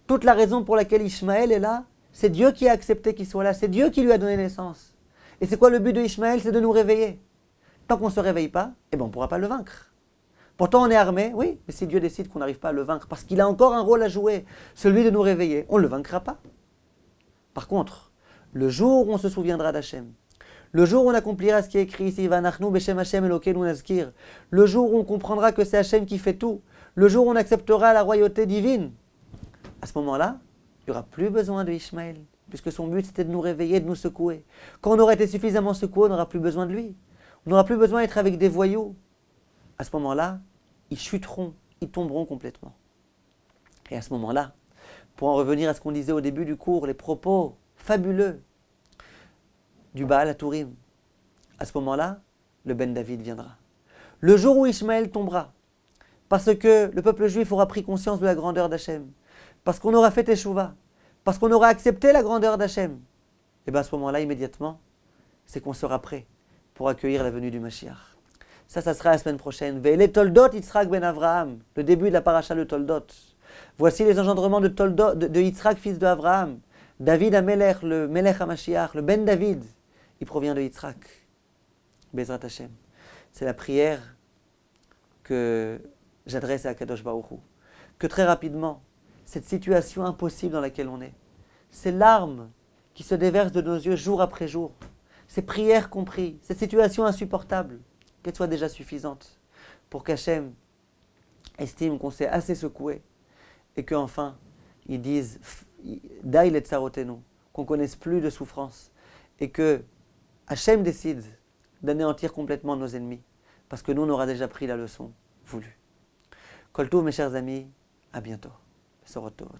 Toute la raison pour laquelle Ishmaël est là, c'est Dieu qui a accepté qu'il soit là, c'est Dieu qui lui a donné naissance. Et c'est quoi le but de Ishmaël? C'est de nous réveiller. Tant qu'on ne se réveille pas, eh ben on ne pourra pas le vaincre. Pourtant on est armé, oui, mais si Dieu décide qu'on n'arrive pas à le vaincre, parce qu'il a encore un rôle à jouer, celui de nous réveiller, on ne le vaincra pas. Par contre, le jour où on se souviendra d'Hachem, le jour où on accomplira ce qui est écrit ici, Vanachnu Beshem Hashem Elokeinu nazkir, le jour où on comprendra que c'est Hachem qui fait tout, le jour où on acceptera la royauté divine, à ce moment-là, il n'y aura plus besoin de Ishmaël, puisque son but c'était de nous réveiller, de nous secouer. Quand on aura été suffisamment secoué, on n'aura plus besoin de lui. On n'aura plus besoin d'être avec des voyous. À ce moment-là, ils chuteront, ils tomberont complètement. Et à ce moment-là, pour en revenir à ce qu'on disait au début du cours, les propos fabuleux du Baal Hatourim. À ce moment-là, le Ben David viendra. Le jour où Ishmaël tombera, parce que le peuple juif aura pris conscience de la grandeur d'Hachem, parce qu'on aura fait Teshuvah, parce qu'on aura accepté la grandeur d'Hachem, et bien à ce moment-là, immédiatement, c'est qu'on sera prêt pour accueillir la venue du Mashiach. Ça sera la semaine prochaine. Ve'ele Toldot Yitzhak ben Avraham, le début de la paracha de Toldot. Voici les engendrements de Yitzhak, fils de Avraham. David Amelech, le Melech HaMashiach, le Ben David, il provient de Yitzhak. Bezrat Hashem. C'est la prière que j'adresse à Kadosh Baruch Hu. Que très rapidement, cette situation impossible dans laquelle on est, ces larmes qui se déversent de nos yeux jour après jour, ces prières comprises, cette situation insupportable, qu'elle soit déjà suffisante pour qu'Hachem estime qu'on s'est assez secoué et qu'enfin, ils disent « Dai le tsarotenu », qu'on connaisse plus de souffrance et que Hachem décide d'anéantir complètement nos ennemis parce que nous, on aura déjà pris la leçon voulue. Kol tov, mes chers amis, à bientôt. Besorot tovot.